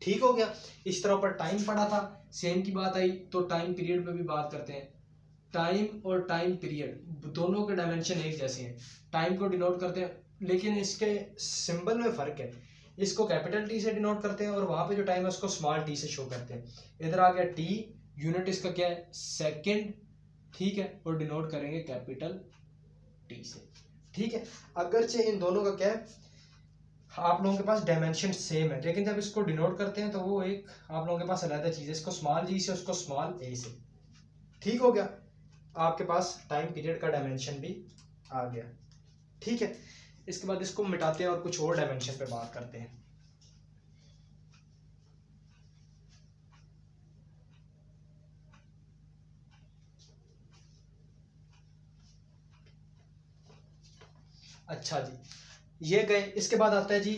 ठीक हो गया। इस तरह पर टाइम पढ़ा था, सेम की बात आई तो टाइम पीरियड पे भी बात करते हैं। टाइम और टाइम पीरियड दोनों के डायमेंशन एक जैसे हैं, टाइम को डिनोट करते हैं लेकिन इसके सिंबल में फ़र्क है, इसको कैपिटल टी से डिनोट करते हैं और वहाँ पे जो टाइम है उसको स्मॉल टी से शो करते हैं। इधर आ गया टी, यूनिट इसका क्या है, सेकंड। ठीक है, और डिनोट करेंगे कैपिटल टी से। ठीक है, अगरचे इन दोनों का क्या है, आप लोगों के पास डायमेंशन सेम है, लेकिन जब इसको डिनोट करते हैं तो वो एक आप लोगों के पास अलग चीज़ है, इसको स्मॉल जी से उसको स्मॉल ए से। ठीक हो गया, आपके पास टाइम पीरियड का डायमेंशन भी आ गया। ठीक है, इसके बाद इसको मिटाते हैं और कुछ और डायमेंशन पे बात करते हैं। अच्छा जी, ये गए। इसके बाद आता है जी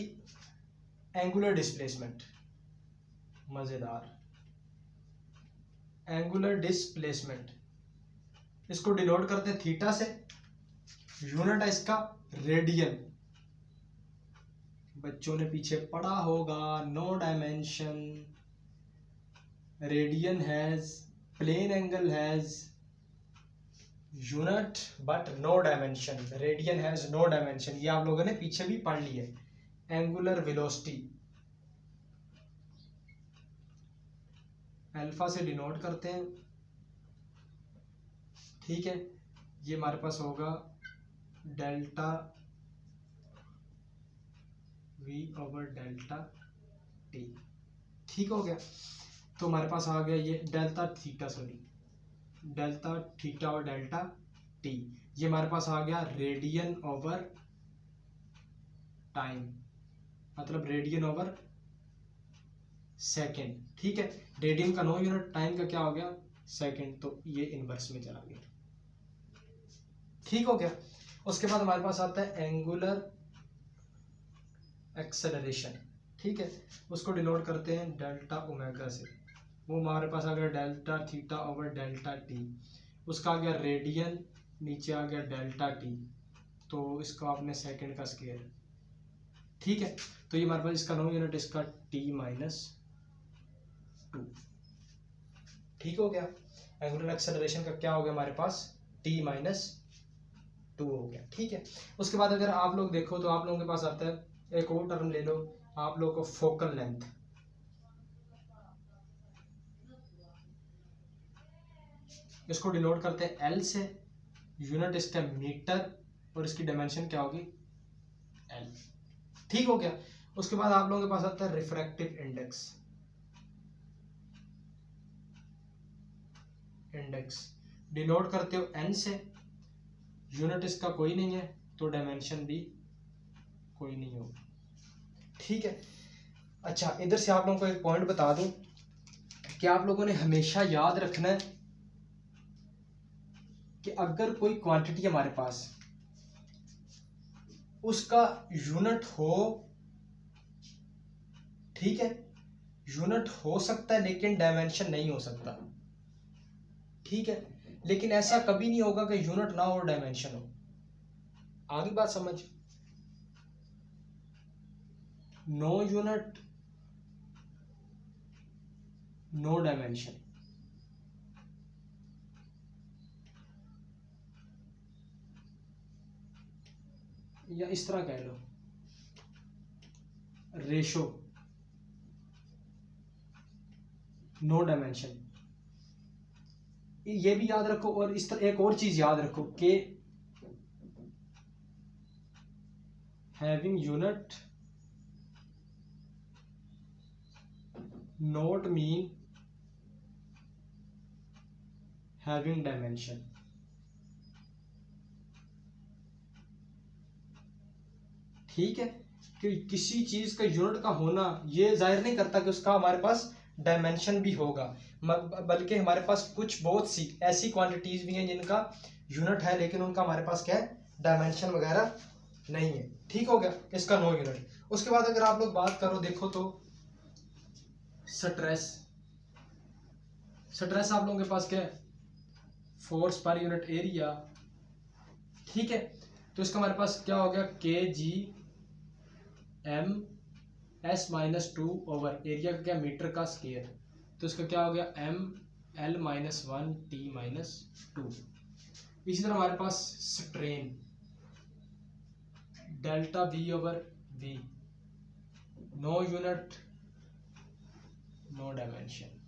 एंगुलर डिस्प्लेसमेंट, मजेदार। एंगुलर डिस्प्लेसमेंट, इसको डिनोट करते हैं थीटा से, यूनिट है इसका रेडियन। बच्चों ने पीछे पढ़ा होगा, no dimension, radian has, plane angle has unit but no dimension, radian has no dimension, ये आप लोगों ने पीछे भी पढ़ ली है। एंगुलर वेलोसिटी अल्फा से डिनोट करते हैं। ठीक है, ये हमारे पास होगा डेल्टा V/डेल्टा टी। ठीक हो गया, तो हमारे पास आ गया ये delta theta, sorry delta theta और डेल्टा टी। ये हमारे पास आ गया रेडियन ओवर टाइम, मतलब रेडियन ओवर सेकेंड। ठीक है, रेडियन का 9 यूनिट, टाइम का क्या हो गया सेकेंड, तो ये इनवर्स में चला गया। ठीक हो गया, उसके बाद हमारे पास आता है एंगुलर एक्सेलरेशन। ठीक है, उसको डिनोट करते हैं डेल्टा ओमेगा से, वो हमारे पास आ गया delta theta over delta T, उसका आ गया रेडियन, नीचे आ गया डेल्टा टी, तो इसको आपने सेकंड का स्केयर। ठीक है, तो ये हमारे पास इसका 9 यूनिट, इसका T-2। ठीक हो गया, एंगुलर एक्सेलरेशन का क्या हो गया हमारे पास, T-2 हो गया। ठीक है, उसके बाद अगर आप लोग देखो तो आप लोगों के पास आता है एक और टर्म ले लो आप लोग को, फोकल लेंथ। इसको डिनोट करते हैं L से, यूनिट इसका मीटर और इसकी डायमेंशन क्या होगी L। ठीक हो गया, उसके बाद आप लोगों के पास आता है रिफ्रैक्टिव इंडेक्स। डिनोट करते हो N से, यूनिट इसका कोई नहीं है तो डायमेंशन भी कोई नहीं होगी। ठीक है, अच्छा इधर से आप लोगों को एक पॉइंट बता दूं कि आप लोगों ने हमेशा याद रखना है कि अगर कोई क्वांटिटी हमारे पास उसका यूनिट हो, ठीक है, यूनिट हो सकता है लेकिन डायमेंशन नहीं हो सकता। ठीक है, लेकिन ऐसा कभी नहीं होगा कि यूनिट ना हो और डायमेंशन हो। आगे बात समझ, नो यूनिट नो डायमेंशन, या इस तरह कह लो, रेशो, नो डायमेंशन, ये भी याद रखो। और इस तरह एक और चीज याद रखो कि having unit not mean having dimension. ठीक है, कि किसी चीज का यूनिट का होना ये जाहिर नहीं करता कि उसका हमारे पास डायमेंशन भी होगा, बल्कि हमारे पास कुछ बहुत सी ऐसी क्वांटिटीज भी हैं जिनका यूनिट है लेकिन उनका हमारे पास क्या है, डायमेंशन वगैरह नहीं है। ठीक हो गया, इसका नो यूनिट। उसके बाद अगर आप लोग बात करो, देखो तो स्ट्रेस, स्ट्रेस आप लोगों के पास क्या है, फोर्स पर यूनिट एरिया। ठीक है, तो इसका हमारे पास क्या हो गया, K G M S minus two over area का क्या, मीटर का स्क्वायर, तो इसका क्या हो गया, M L minus one T minus two. इसी तरह हमारे पास strain, delta V over V, no unit no dimension.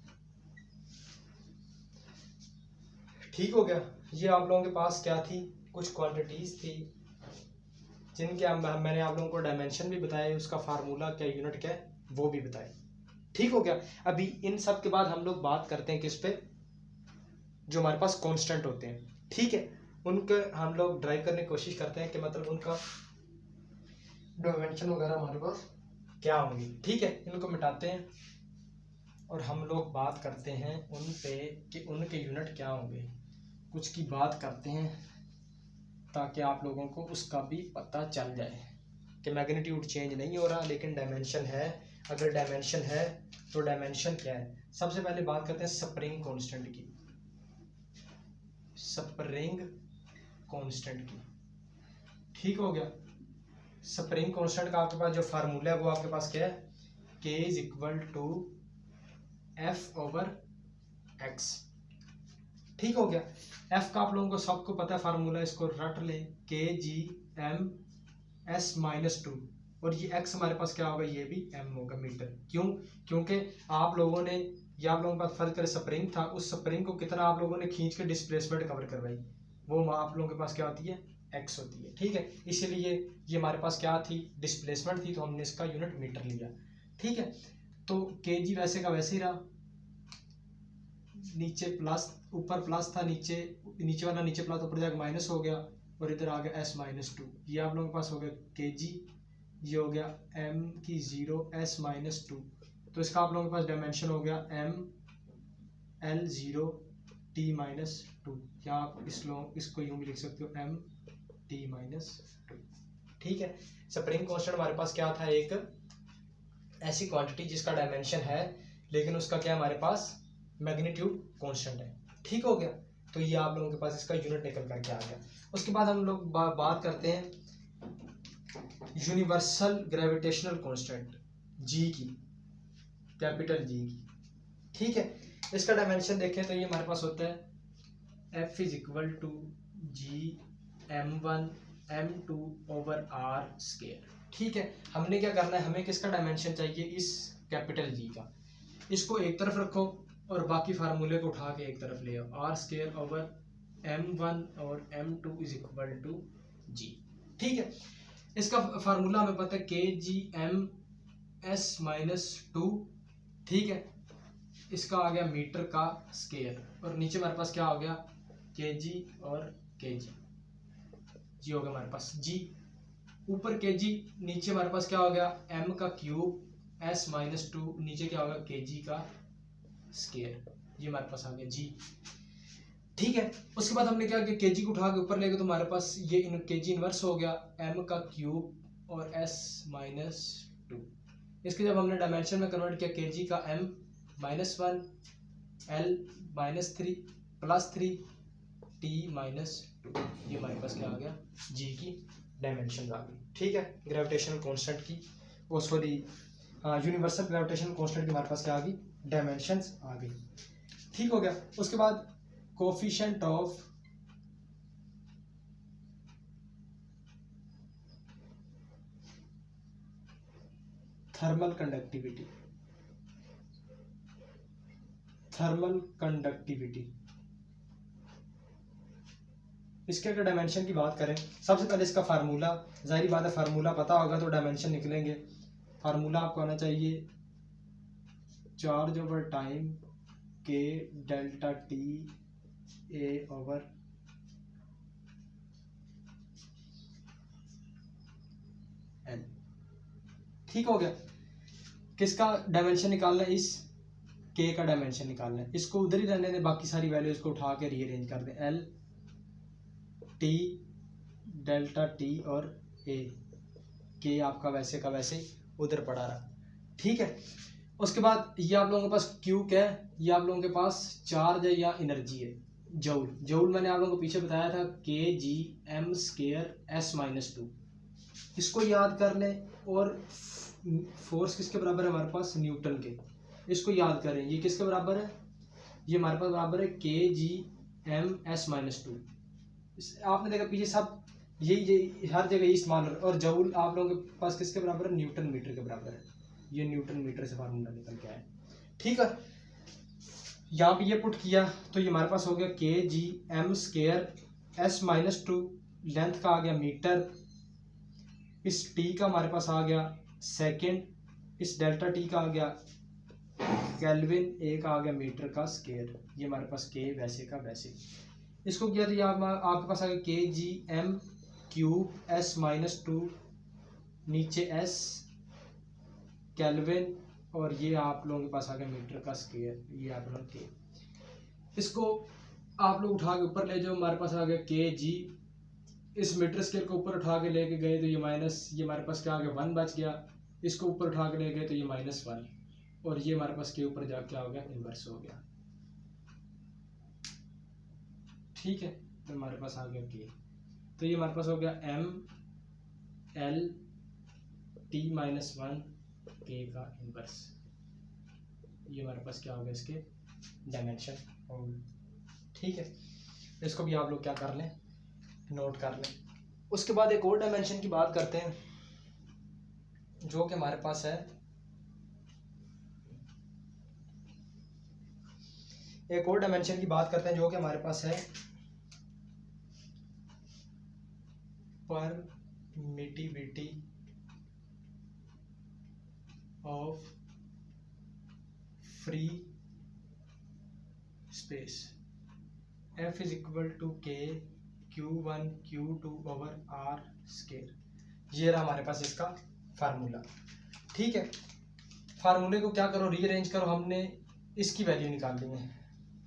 ठीक हो गया, ये आप लोगों के पास क्या थी, कुछ क्वांटिटीज थी जिनके मैंने आप लोगों को डायमेंशन भी बताया, उसका फार्मूला क्या, यूनिट क्या है, वो भी बताया। ठीक हो गया। अभी इन सब के बाद हम लोग बात करते हैं किस पे, जो हमारे पास कांस्टेंट होते हैं। ठीक है, उनके हम लोग ड्राइव करने की कोशिश करते हैं कि मतलब उनका डायमेंशन वगैरह हमारे पास क्या होंगी। ठीक है, इनको मिटाते हैं और हम लोग बात करते हैं उन पे कि उनके यूनिट क्या होंगे, कुछ की बात करते हैं ताकि आप लोगों को उसका भी पता चल जाए कि मैग्नीट्यूड चेंज नहीं हो रहा लेकिन डायमेंशन है। अगर डायमेंशन है तो डायमेंशन क्या है। सबसे पहले बात करते हैं स्प्रिंग कांस्टेंट की, स्प्रिंग कांस्टेंट की। ठीक हो गया, स्प्रिंग कांस्टेंट का आपके पास जो फार्मूला है वो आपके पास क्या है, K is equal to F over X. ठीक हो गया, एफ का आप लोगों को सबको पता है फार्मूला, इसको रट ले, K G M S minus two, और ये एक्स हमारे पास क्या होगा, ये भी एम होगा मीटर। क्यों, क्योंकि आप लोगों ने, ये आप लोगों के पास फर्ज करे स्प्रिंग था, उस स्प्रिंग को कितना आप लोगों ने खींच के डिस्प्लेसमेंट कवर करवाई, वो आप लोगों के पास क्या होती है, एक्स होती है। ठीक है, इसीलिए ये हमारे पास क्या थी, डिस्प्लेसमेंट थी, तो हमने इसका यूनिट मीटर लिया। ठीक है, तो के जी वैसे का वैसे ही रहा, नीचे प्लस, ऊपर प्लस था, नीचे नीचे वाला नीचे प्लस, ऊपर जाकर माइनस हो गया, और इधर आ गया एस माइनस टू। ये आप लोगों के पास हो गया के जी, ये हो गया एम की जीरो एस माइनस टू, तो इसका आप लोगों के पास डायमेंशन हो गया M L zero T minus two, या आप इसको यूं भी लिख सकते हो एम टी माइनस टू। ठीक है, स्प्रिंग कांस्टेंट हमारे पास क्या था, एक ऐसी क्वांटिटी जिसका डायमेंशन है लेकिन उसका क्या हमारे पास मैग्नीट्यूड कांस्टेंट है। ठीक हो गया, तो ये आप लोगों के पास इसका यूनिट निकल करके आ गया। उसके बाद हम लोग बात करते हैं यूनिवर्सल ग्रेविटेशनल कांस्टेंट जी की, कैपिटल जी की। ठीक है, इसका डायमेंशन देखें तो ये हमारे पास होता है F is equal to G M one M two over R square. ठीक है, हमने क्या करना है, हमें किसका डायमेंशन चाहिए, इस कैपिटल जी का। इसको एक तरफ रखो और बाकी फार्मूले को उठा के एक तरफ ले आओ, R square over M one और M two is equal to G. ठीक है, इसका फार्मूला हमें पता है के G M S minus two. ठीक है, इसका आ गया मीटर का स्क्वायर, और नीचे हमारे पास क्या हो गया, के जी और के जी हो गया हमारे पास जी, ऊपर के जी, नीचे हमारे पास क्या हो गया, एम का क्यूब एस माइनस टू, नीचे क्या होगा, के जी का स्क्वायर, ये हमारे पास आ गया जी। ठीक है, उसके बाद हमने क्या किया, के जी को उठा के ऊपर ले गए तो हमारे पास ये के जी इनवर्स हो गया एम का क्यूब और एस माइनस टू। इसके जब हमने डायमेंशन में कन्वर्ट किया, के जी का M minus one, L minus three, plus three, T minus two, ये हमारे पास क्या आ गया, जी की डायमेंशन आ गई। ठीक है, ग्रेविटेशनल कांस्टेंट की, वो सॉरी यूनिवर्सल ग्रेविटेशनल कांस्टेंट की हमारे पास क्या आ गई, डायमेंशंस आ गई। ठीक हो गया, उसके बाद coefficient of thermal conductivity, thermal conductivity. इसके अगर डायमेंशन की बात करें, सबसे पहले इसका फार्मूला, जाहिर बात है फार्मूला पता होगा तो डायमेंशन निकलेंगे। फार्मूला आपको आना चाहिए चार्ज ओवर टाइम के delta T A over L. ठीक हो गया। किसका डायमेंशन निकालना है? इस के का डायमेंशन निकालना है। इसको उधर ही रहने दें, बाकी सारी वैल्यूज को उठा के रीअरेंज कर दें। एल टी डेल्टा टी और ए, के आपका वैसे का वैसे उधर पड़ा रहा। ठीक है। उसके बाद ये आप लोगों के पास क्यू क्या है? ये आप लोगों के पास चार्ज है या एनर्जी है, जूल। जूल मैंने आप लोगों को पीछे बताया था K G M square S minus two. इसको याद कर लें। और फोर्स किसके बराबर है हमारे पास? न्यूटन के। इसको याद करें। ये किसके बराबर है? ये हमारे पास बराबर है के G M S minus two. आपने देखा पीछे सब यही हर जगह यही इस्तेमाल। और जूल आप लोगों के पास किसके बराबर है? न्यूटन मीटर के बराबर है। ये न्यूटन मीटर से फार्मूला निकल के आया। ठीक है। यहाँ पे ये पुट किया तो ये हमारे पास हो गया K G M square S minus two. Length का आ गया मीटर। इस टी का हमारे पास आ गया सेकेंड। इस डेल्टा टी का आ गया केल्विन। ए का आ गया मीटर का स्केयर। ये हमारे पास के वैसे का वैसे। इसको किया तो ये आपके पास आ गया K G M cube S minus two, नीचे एस केल्विन, और ये आप लोगों के पास आ गया मीटर का स्केयर। ये आप लोग के, इसको आप लोग उठा के ऊपर ले जाओ। हमारे पास आ गया के जी। इस मीटर स्केयर को ऊपर उठा के लेके गए तो ये माइनस, ये हमारे पास क्या आ गया? 1 बच गया। इसको ऊपर उठा के ले गए तो ये -1, और ये हमारे पास के ऊपर जाके क्या हो गया? इन्वर्स हो गया। ठीक है। तो हमारे पास आ गया के। तो ये हमारे पास हो गया एम एल टी -1 के का इन्वर्स। ये हमारे पास क्या हो गया? इसके डायमेंशन हो गए। ठीक है। इसको भी आप लोग क्या कर लें? नोट कर लें। उसके बाद एक और डायमेंशन की बात करते हैं जो कि हमारे पास है। एक और डायमेंशन की बात करते हैं जो कि हमारे पास है permittivity of free space. F is equal to K Q1 Q2 over R square. ये रहा हमारे पास इसका फार्मूला। ठीक है। फार्मूले को क्या करो? रीअरेंज करो। हमने इसकी वैल्यू निकालनी है।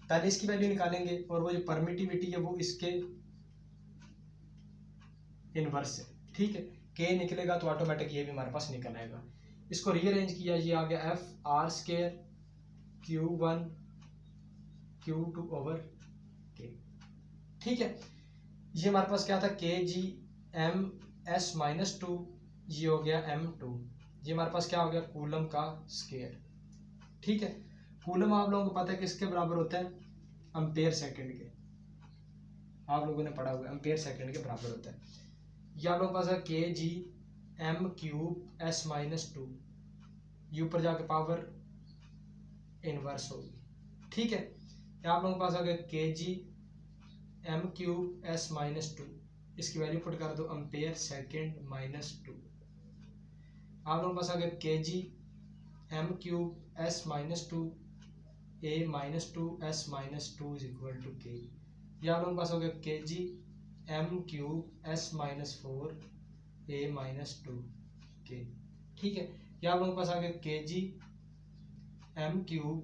पहले इसकी वैल्यू निकालेंगे और वो जो परमिटिविटी है वो इसके इनवर्स है। ठीक है। के निकलेगा तो ऑटोमेटिक ये भी हमारे पास निकल आएगा। इसको रीअरेंज किया, ये आ गया F R square Q1 Q2 over के। ठीक है। ये हमारे पास क्या था? K G M S minus two, ये हो गया M2। ये हमारे पास क्या हो गया? कूलम का स्केयर। ठीक है। कूलम आप लोगों को पता है किसके बराबर होता है? एम्पेयर सेकंड के। आप लोगों ने पढ़ा हुआ है, एम्पेयर सेकंड के बराबर होता है। ये आप लोगों के पास है के G M cube S minus two. ये ऊपर जाके पावर इनवर्स होगी। ठीक है। आप लोगों के पास आ गया K G M cube S minus two. इसकी वैल्यू पुट कर दो एम्पेयर सेकेंड -2। आप लोगों के पास आ गया K G M cube S -2 A -2 S -2 is equal to K. ये आप लोगों के पास हो गया K G M cube S -4 A -2 K. ठीक है। ये आप लोगों के पास आ गया K G M cube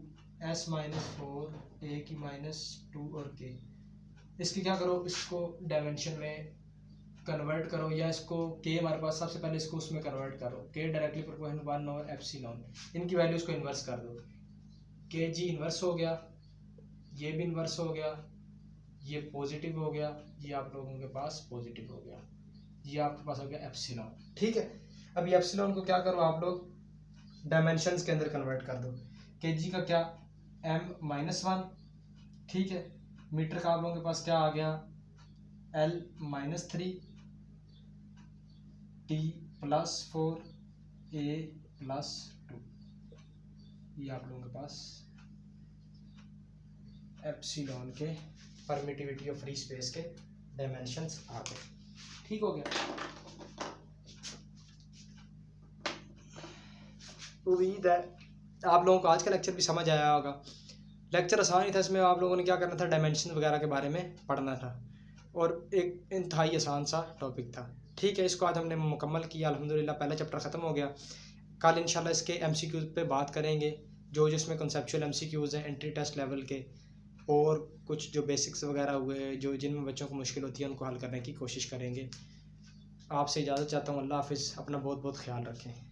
S -4 ए की -2 और के। इसकी क्या करो? इसको डायमेंशन में कन्वर्ट करो, या इसको के हमारे पास सबसे पहले इसको उसमें कन्वर्ट करो। के डायरेक्टली प्रोपोर्शनल 1 ओवर एप्सिलॉन। इनकी वैल्यूज को इन्वर्स कर दो। के जी इन्वर्स हो गया, ये भी इन्वर्स हो गया, ये पॉजिटिव हो गया, ये आप लोगों के पास पॉजिटिव हो गया, ये आपके पास हो गया एप्सिलॉन। ठीक है। अब ये एप्सिलॉन को क्या करो? आप लोग डायमेंशंस के अंदर कन्वर्ट कर दो। के जी का क्या? m-1। ठीक है। मीटर का आप लोगों के पास क्या आ गया? L-3 T +4 A +2, ये आप लोगों के पास एप्सिलॉन के परमिटिविटी ऑफ फ्री स्पेस के डायमेंशंस आ गए। ठीक हो गया। उम्मीद है आप लोगों को आज का लेक्चर भी समझ आया होगा। लेक्चर आसान ही था, इसमें आप लोगों ने क्या करना था, डायमेंशन वगैरह के बारे में पढ़ना था और एक इंतहाई आसान सा टॉपिक था। ठीक है, इसको आज हमने मुकम्मल किया अल्हम्दुलिल्लाह। पहला चैप्टर ख़त्म हो गया। कल इंशाल्लाह इसके MCQs पे बात करेंगे, जो जिसमें कंसेप्चुअल MCQs हैं एंट्री टेस्ट लेवल के, और कुछ जो बेसिक्स वगैरह हुए जो जिनमें बच्चों को मुश्किल होती है उनको हल करने की कोशिश करेंगे। आपसे इजाज़त चाहता हूँ। अल्लाह हाफिज़। अपना बहुत बहुत ख्याल रखें।